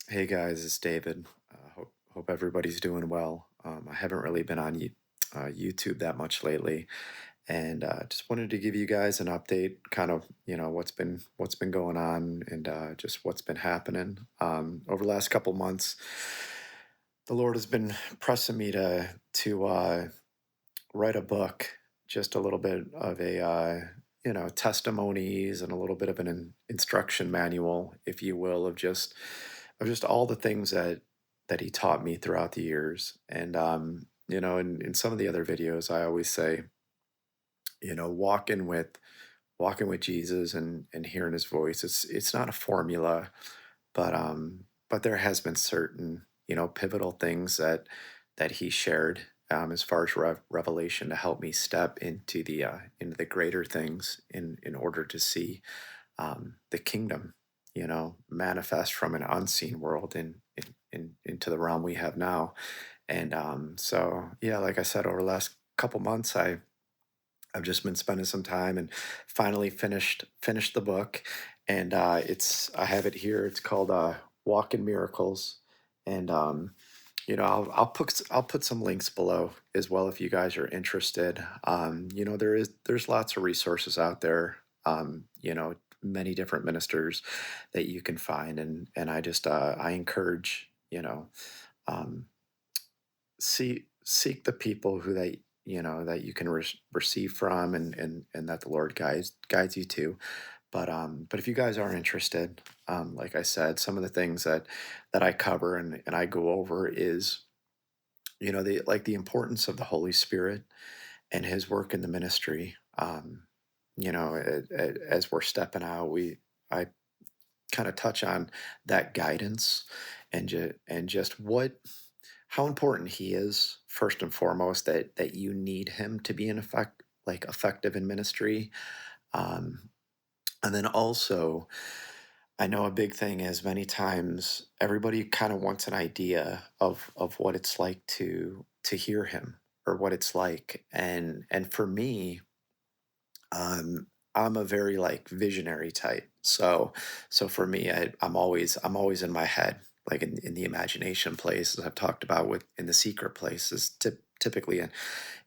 Hey guys, it's David. Hope everybody's doing well. I haven't really been on YouTube that much lately, and just wanted to give you guys an update, kind of what's been going on, and just what's been happening over the last couple months. The Lord has been pressing me to write a book, just a little bit of a testimonies and a little bit of an instruction manual, if you will, of just all the things that he taught me throughout the years. And in some of the other videos, I always say, walking with Jesus and hearing his voice. It's not a formula, but there has been certain pivotal things that he shared, as far as revelation, to help me step into the greater things in order to see the kingdom, manifest from an unseen world into the realm we have now. And so, yeah, like I said, over the last couple months, I've just been spending some time and finally finished the book, and it's I have it here. It's called "Walk in Miracles," and I'll put some links below as well if you guys are interested. There's lots of resources out there. Many different ministers that you can find, and I encourage um, seek the people that you can receive from, and that the Lord guides you to. But if you guys are interested, like I said, some of the things that I cover and I go over is the importance of the Holy Spirit and His work in the ministry. As we're stepping out, I kind of touch on that guidance, and just what how important he is, first and foremost, that you need him to be effective in ministry. um, and then also, I know a big thing is, many times everybody kind of wants an idea of what it's like to hear him, or what it's like. And for me, um, I'm a very visionary type. So for me, I'm always in my head, like in the imagination place, as I've talked about, with in the secret place is typically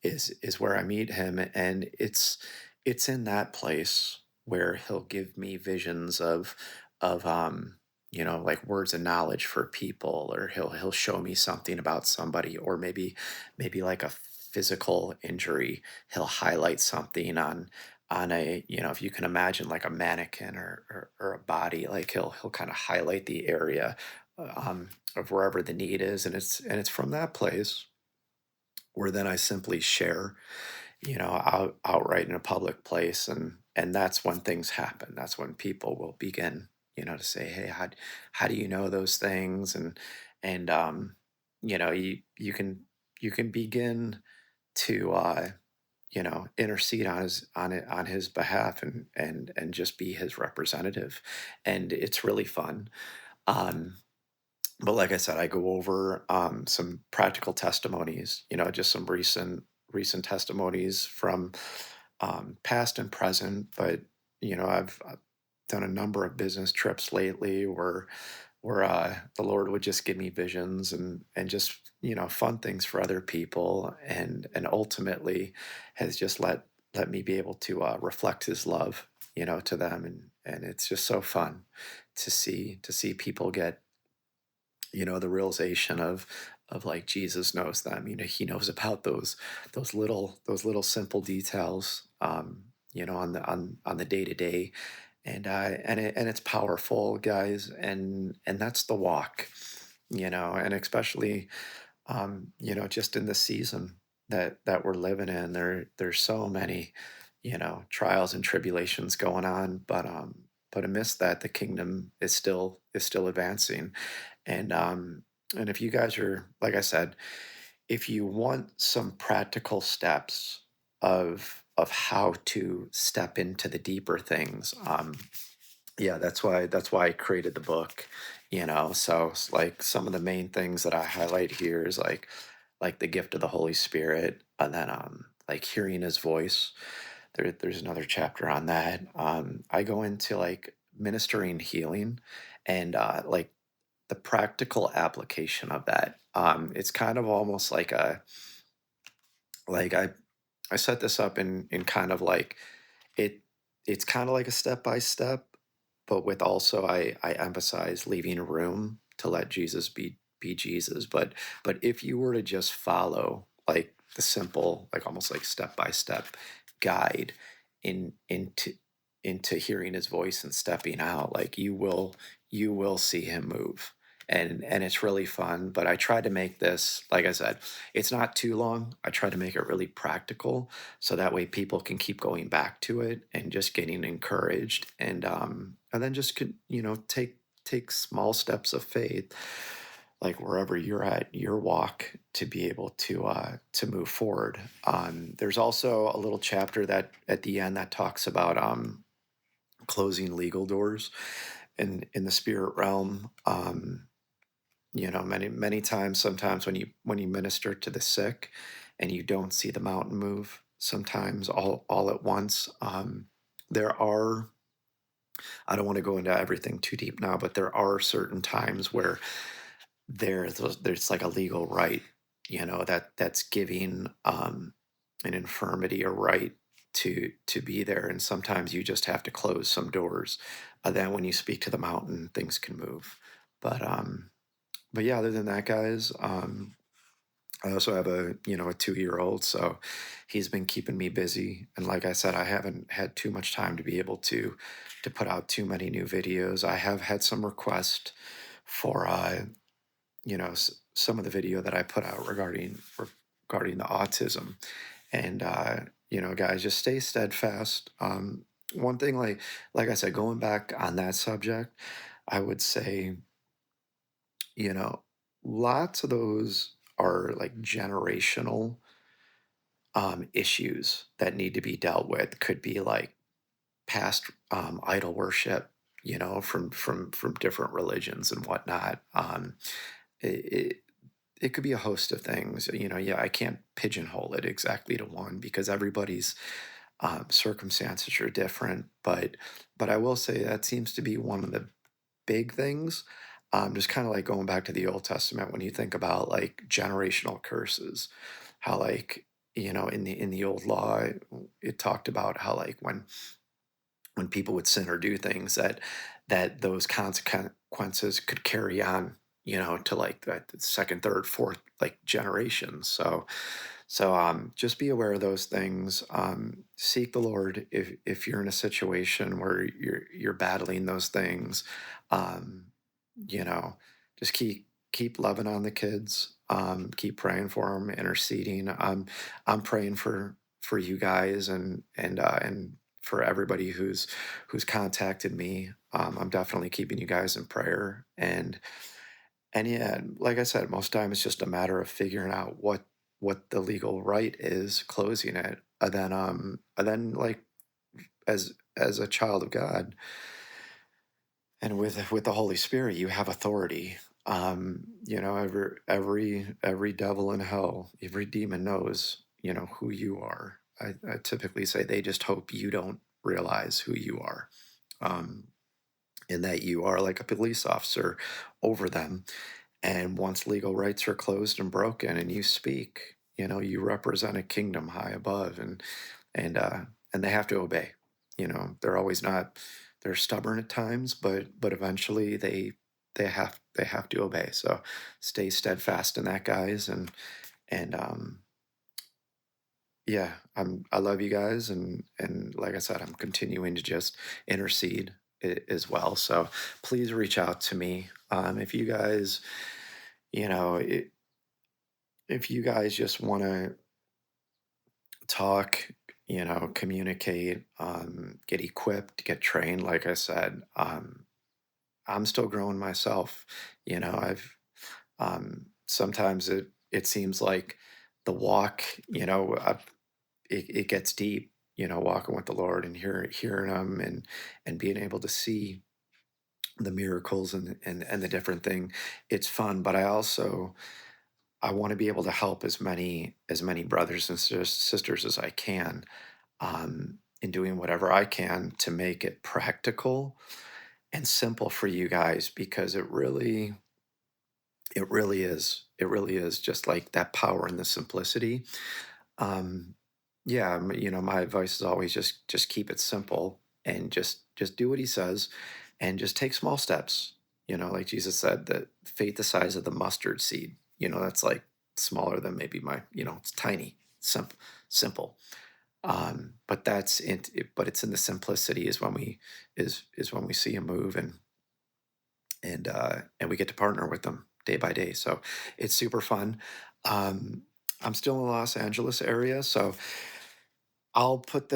is where I meet him, and it's in that place where he'll give me visions of like words of knowledge for people, or he'll show me something about somebody, or maybe like a physical injury. He'll highlight something on a, if you can imagine, like a mannequin, or a body, like he'll kind of highlight the area of wherever the need is. And it's from that place where then I simply share, outright in a public place. And that's when things happen. That's when people will begin, to say, hey, how do you know those things? And you can begin to intercede on his behalf, and just be his representative. And it's really fun. Um but like I said, I go over some practical testimonies, just some recent testimonies from past and present. But I've done a number of business trips lately where the Lord would just give me visions, and just fun things for other people, and ultimately has just let me be able to reflect His love, to them. And it's just so fun to see people get the realization of like, Jesus knows them. He knows about those little simple details, on the day to day. And it's powerful, guys. And that's the walk, and especially just in the season that we're living in. There's so many trials and tribulations going on, but amidst that, the kingdom is still advancing. And if you guys are, like I said, if you want some practical steps of how to step into the deeper things, yeah, that's why I created the book. So it's like, some of the main things that I highlight here is like the gift of the Holy Spirit, and then like hearing His voice. There's another chapter on that. I go into like ministering healing, and like the practical application of that. It's kind of almost like a like I set this up in kind of like it it's kind of like a step by step, but with also I emphasize leaving room to let Jesus be Jesus. But if you were to just follow like the simple, like almost like step by step guide into hearing his voice and stepping out, like you will see him move. And it's really fun. But I try to make this, like I said, it's not too long. I try to make it really practical so that way people can keep going back to it and just getting encouraged and then just could take small steps of faith like wherever you're at your walk to be able to move forward. There's also a little chapter that at the end that talks about closing legal doors in the spirit realm. Many times, sometimes when you minister to the sick and you don't see the mountain move, sometimes all at once. There are, I don't want to go into everything too deep now, but there are certain times where there's like a legal right, that's giving an infirmity a right to be there, and sometimes you just have to close some doors. Then when you speak to the mountain, things can move. But yeah, other than that, guys, I also have a 2-year-old, so he's been keeping me busy. And like I said, I haven't had too much time to be able to put out too many new videos. I have had some requests for some of the video that I put out regarding the autism. And guys, just stay steadfast. One thing, like I said, going back on that subject, I would say you know, lots of those are like generational issues that need to be dealt with. Could be like past idol worship, from different religions and whatnot. It, it it could be a host of things. Yeah, I can't pigeonhole it exactly to one because everybody's circumstances are different. But I will say that seems to be one of the big things. Just kind of like going back to the Old Testament when you think about like generational curses, how like in the old law it talked about how like when people would sin or do things that those consequences could carry on, to like the second, third, fourth like generations. So just be aware of those things. Seek the Lord if you're in a situation where you're battling those things. Um, you know, just keep loving on the kids. Keep praying for them, interceding. I'm praying for you guys and for everybody who's contacted me. I'm definitely keeping you guys in prayer. And yeah, like I said, most time it's just a matter of figuring out what the legal right is, closing it, and then like as a child of God and with the Holy Spirit, you have authority. Every devil in hell, every demon knows, who you are. I typically say they just hope you don't realize who you are, um, and that you are like a police officer over them. And once legal rights are closed and broken, and you speak, you represent a kingdom high above, and uh, and they have to obey. They're always not. They're stubborn at times, but eventually they have to obey. So stay steadfast in that, guys, and yeah, I love you guys, and like I said, I'm continuing to just intercede as well. So please reach out to me if you guys, you know, i if you guys just want to talk, communicate, get equipped, get trained. Like I said, I'm still growing myself. I've sometimes it seems like the walk, it gets deep. Walking with the Lord and hearing Him and being able to see the miracles and the different thing. It's fun, but I want to be able to help as many brothers and sisters as I can, in doing whatever I can to make it practical and simple for you guys because it really. It really is. It really is just like that power and the simplicity. Um, yeah, my advice is always just keep it simple and just do what he says and just take small steps. Like Jesus said, that faith the size of the mustard seed. That's like smaller than maybe it's tiny, simple. But but it's in the simplicity is when we see him move and we get to partner with them day by day. So it's super fun. Um, I'm still in the Los Angeles area, so I'll put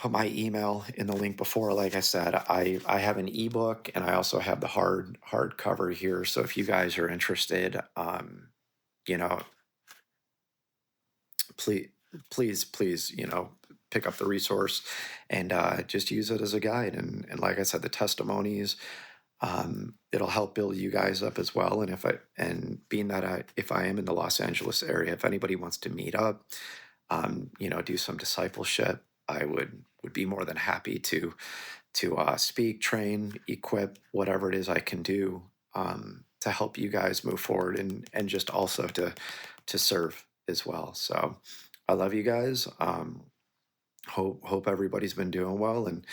my email in the link before. Like I said, I have an ebook and I also have the hardcover here. So if you guys are interested, you know, please please pick up the resource and just use it as a guide. And like I said, the testimonies, it'll help build you guys up as well. And being that if I am in the Los Angeles area, if anybody wants to meet up, do some discipleship, I would be more than happy to speak, train, equip, whatever it is I can do to help you guys move forward and just also to serve as well. So I love you guys. Hope everybody's been doing well and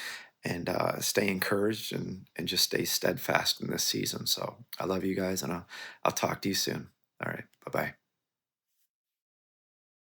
stay encouraged and just stay steadfast in this season. So I love you guys and I'll talk to you soon. All right. Bye bye.